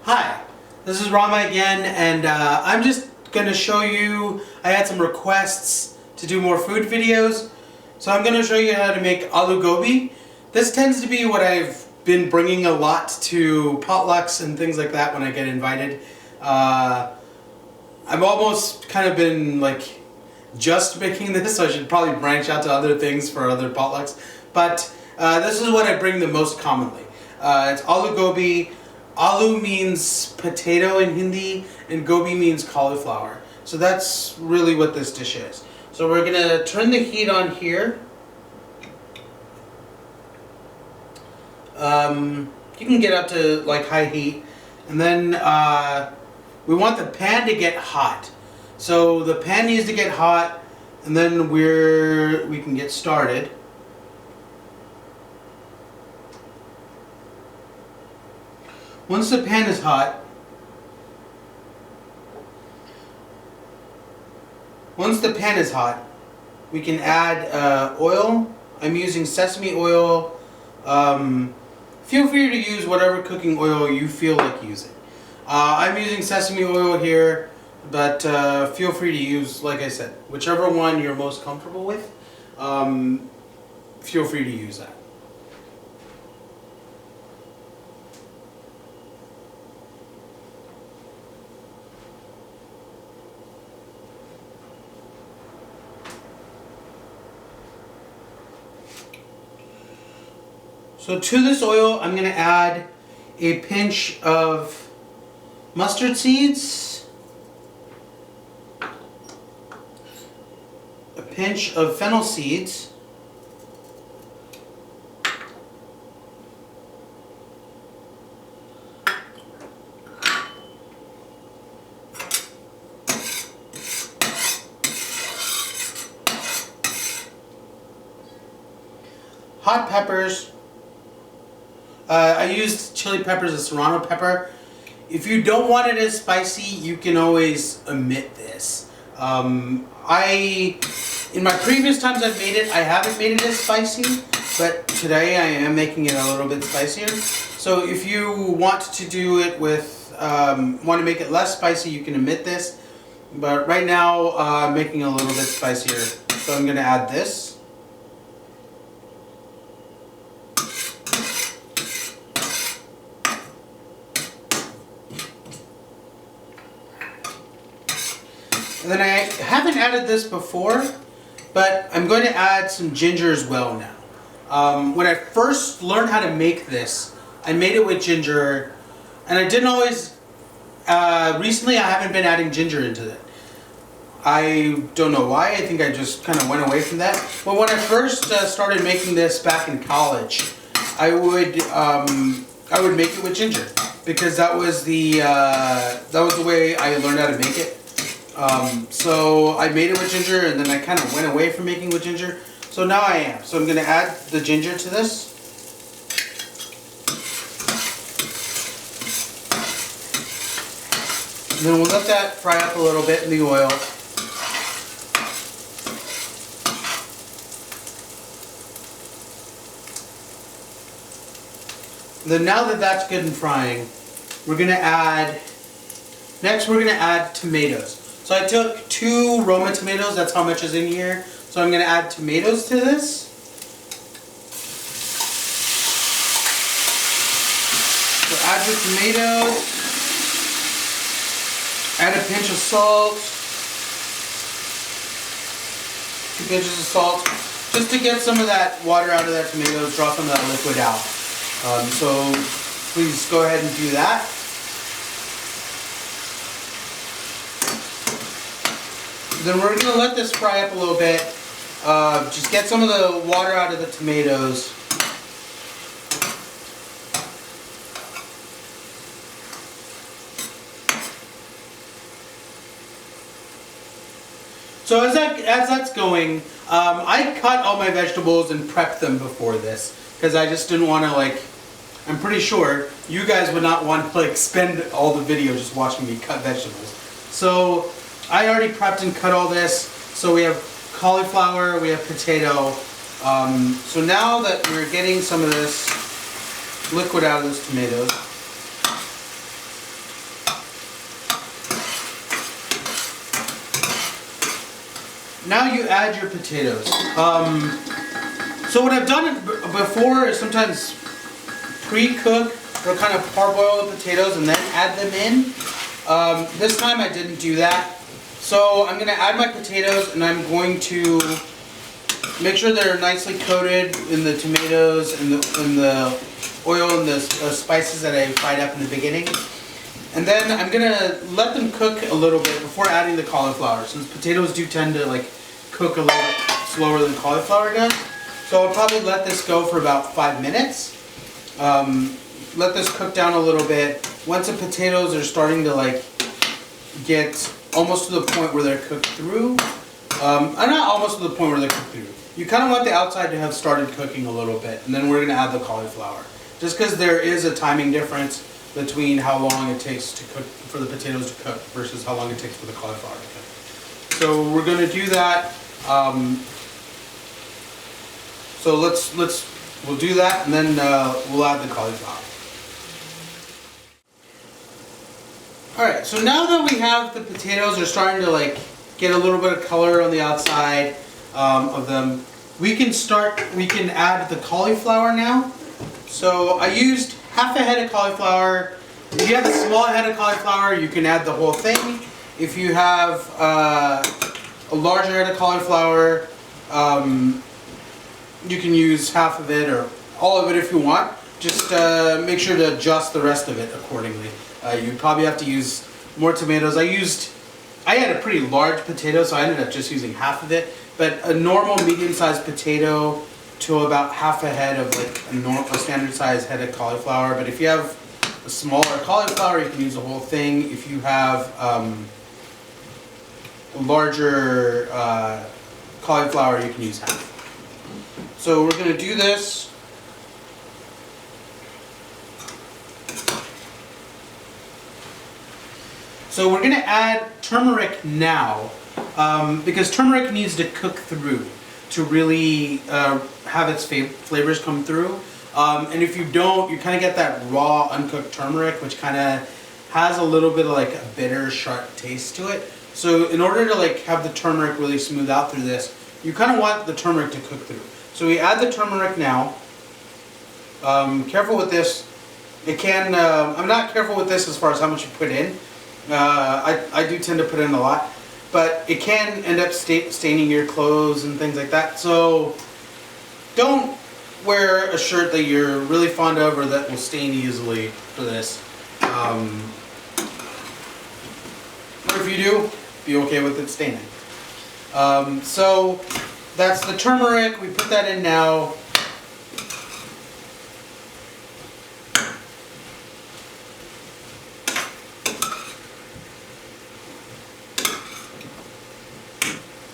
Hi, this is Rama again, and I'm just going to show you, I had some requests to do more food videos, so I'm going to show you how to make aloo gobi. This tends to be what I've been bringing a lot to potlucks and things like that when I get invited. I've almost kind of been like just making this, so I should probably branch out to other things for other potlucks, but this is what I bring the most commonly. It's aloo gobi. Aloo means potato in Hindi, and gobi means cauliflower. So that's really what this dish is. So we're gonna turn the heat on here. You can get up to like high heat, and then we want the pan to get hot. So the pan needs to get hot, and then we can get started. Once the pan is hot, we can add oil. I'm using sesame oil. Feel free to use whatever cooking oil you feel like using. I'm using sesame oil here, but feel free to use, like I said, whichever one you're most comfortable with. Feel free to use that. So to this oil, I'm going to add a pinch of mustard seeds, a pinch of fennel seeds, hot peppers. I used chili peppers, a Serrano pepper. If you don't want it as spicy, you can always omit this. In my previous times I've made it, I haven't made it as spicy, but today I am making it a little bit spicier. So if you want to do it with, want to make it less spicy, you can omit this. But right now I'm making it a little bit spicier, so I'm going to add this. And then I haven't added this before, but I'm going to add some ginger as well now. When I first learned how to make this, I made it with ginger, and I didn't always, recently I haven't been adding ginger into it. I don't know why, I think I just kind of went away from that. But when I first started making this back in college, I would make it with ginger, because that was the way I learned how to make it. So I made it with ginger, and then I kind of went away from making with ginger. So now I am. So I'm going to add the ginger to this. And then we'll let that fry up a little bit in the oil. And then now that that's good and frying, we're going to add tomatoes. So I took 2 Roma tomatoes, that's how much is in here. So I'm going to add tomatoes to this. So add the tomatoes, add a pinch of salt, 2 pinches of salt, just to get some of that water out of that tomato, draw some of that liquid out. So please go ahead and do that. Then we're going to let this fry up a little bit. Just get some of the water out of the tomatoes. So as that's going, I cut all my vegetables and prepped them before this, because I just didn't want to, like, I'm pretty sure you guys would not want to like spend all the video just watching me cut vegetables. So I already prepped and cut all this. So we have cauliflower, we have potato. So now that we're getting some of this liquid out of those tomatoes, now you add your potatoes. So what I've done before is sometimes pre-cook or kind of parboil the potatoes and then add them in. This time I didn't do that. So I'm going to add my potatoes and I'm going to make sure they're nicely coated in the tomatoes and the oil and the spices that I fried up in the beginning. And then I'm going to let them cook a little bit before adding the cauliflower, since potatoes do tend to like cook a little bit slower than cauliflower does. So I'll probably let this go for about 5 minutes. Let this cook down a little bit. Once the potatoes are starting to like get almost to the point where they're cooked through, not almost to the point where they're cooked through. You kind of want the outside to have started cooking a little bit, and then we're going to add the cauliflower. Just because there is a timing difference between how long it takes to cook for the potatoes to cook versus how long it takes for the cauliflower to cook. So we're going to do that. So we'll do that, and then we'll add the cauliflower. Alright, so now that we have the potatoes are starting to like get a little bit of color on the outside of them, we can add the cauliflower now. So I used half a head of cauliflower. If you have a small head of cauliflower, you can add the whole thing. If you have a larger head of cauliflower, you can use half of it or all of it if you want. Just make sure to adjust the rest of it accordingly. You probably have to use more tomatoes. I had a pretty large potato, so I ended up just using half of it. But a normal medium-sized potato to about half a head of like a standard-sized head of cauliflower. But if you have a smaller cauliflower, you can use the whole thing. If you have a larger cauliflower, you can use half. So we're going to do this. So we're going to add turmeric now, because turmeric needs to cook through to really have its flavors come through. And if you don't, you kind of get that raw, uncooked turmeric, which kind of has a little bit of like a bitter, sharp taste to it. So in order to like have the turmeric really smooth out through this, you kind of want the turmeric to cook through. So we add the turmeric now. Careful with this. It can. I'm not careful with this as far as how much you put in. I do tend to put in a lot, but it can end up staining your clothes and things like that. So don't wear a shirt that you're really fond of or that will stain easily for this. Or if you do, be okay with it staining. So that's the turmeric. We put that in now.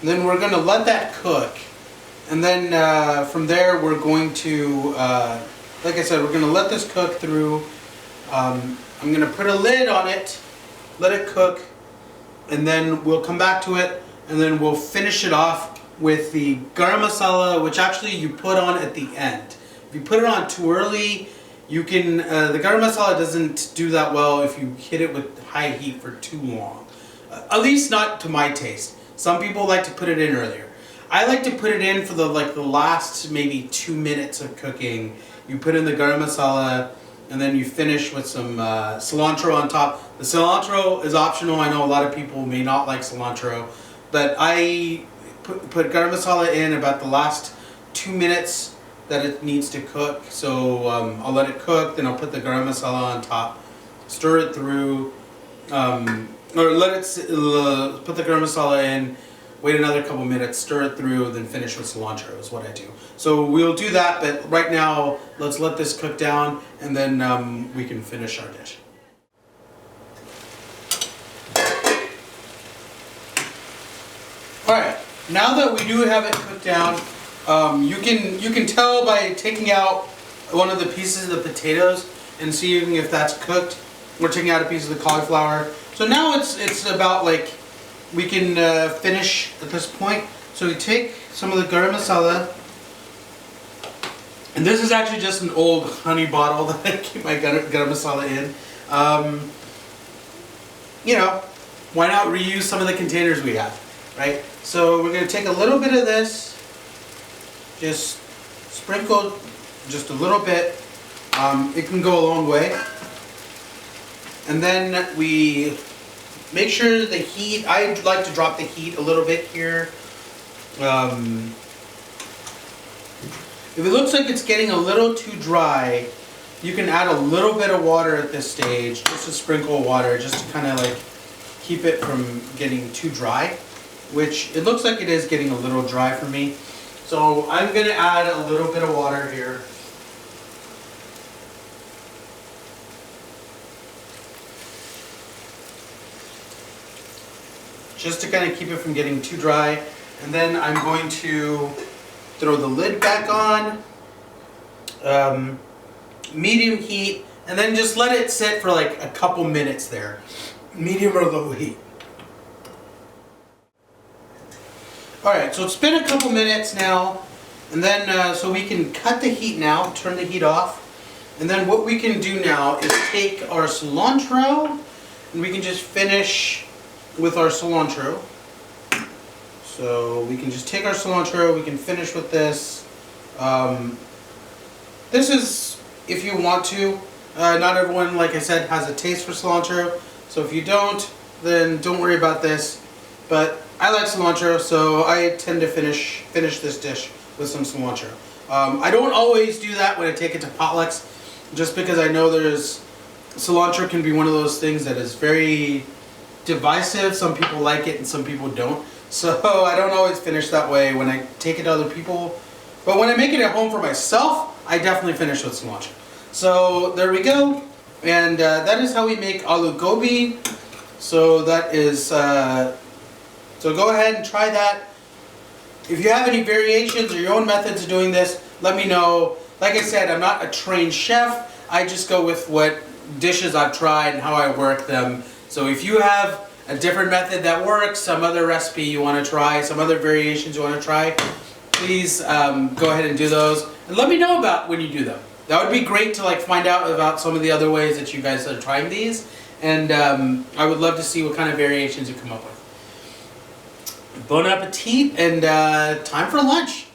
And then we're going to let that cook, and then from there we're going to, like I said, we're going to let this cook through. I'm going to put a lid on it, let it cook, and then we'll come back to it, and then we'll finish it off with the garam masala, which actually you put on at the end. If you put it on too early, you can, the garam masala doesn't do that well if you hit it with high heat for too long. At least not to my taste. Some people like to put it in earlier. I like to put it in for the last maybe 2 minutes of cooking. You put in the garam masala, and then you finish with some cilantro on top. The cilantro is optional. I know a lot of people may not like cilantro, but I put garam masala in about the last 2 minutes that it needs to cook. So I'll let it cook, then I'll put the garam masala on top, stir it through. Or let it put the garam masala in, wait another couple minutes, stir it through, then finish with cilantro is what I do. So we'll do that, but right now let's let this cook down, and then we can finish our dish. Alright, now that we do have it cooked down, you can tell by taking out one of the pieces of the potatoes and seeing if that's cooked. We're taking out a piece of the cauliflower. So now it's about like, we can finish at this point. So we take some of the garam masala, and this is actually just an old honey bottle that I keep my garam masala in. You know, why not reuse some of the containers we have? right? So we're going to take a little bit of this, just sprinkle just a little bit. It can go a long way. And then we make sure the heat, I like to drop the heat a little bit here. If it looks like it's getting a little too dry, you can add a little bit of water at this stage, just a sprinkle of water, just to kind of like keep it from getting too dry, which it looks like it is getting a little dry for me. So I'm going to add a little bit of water here. Just to kind of keep it from getting too dry. And then I'm going to throw the lid back on, medium heat, and then just let it sit for like a couple minutes there. Medium or low heat. Alright, so it's been a couple minutes now, and then so we can cut the heat now, turn the heat off. And then what we can do now is take our cilantro, and we can just finish with our cilantro. So we can just take our cilantro, we can finish with this. This is if you want to. Not everyone, like I said, has a taste for cilantro. So if you don't, then don't worry about this. But I like cilantro, so I tend to finish this dish with some cilantro. I don't always do that when I take it to potlucks, just because I know cilantro can be one of those things that is very divisive. Some people like it and some people don't. So I don't always finish that way when I take it to other people. But when I make it at home for myself, I definitely finish with cilantro. So there we go. And that is how we make aloo gobi. So that is, so go ahead and try that. If you have any variations or your own methods of doing this, let me know. Like I said, I'm not a trained chef. I just go with what dishes I've tried and how I work them. So if you have a different method that works, some other recipe you want to try, some other variations you want to try, please go ahead and do those. And let me know about when you do them. That would be great to like find out about some of the other ways that you guys are trying these. And I would love to see what kind of variations you come up with. Bon appetit, and time for lunch.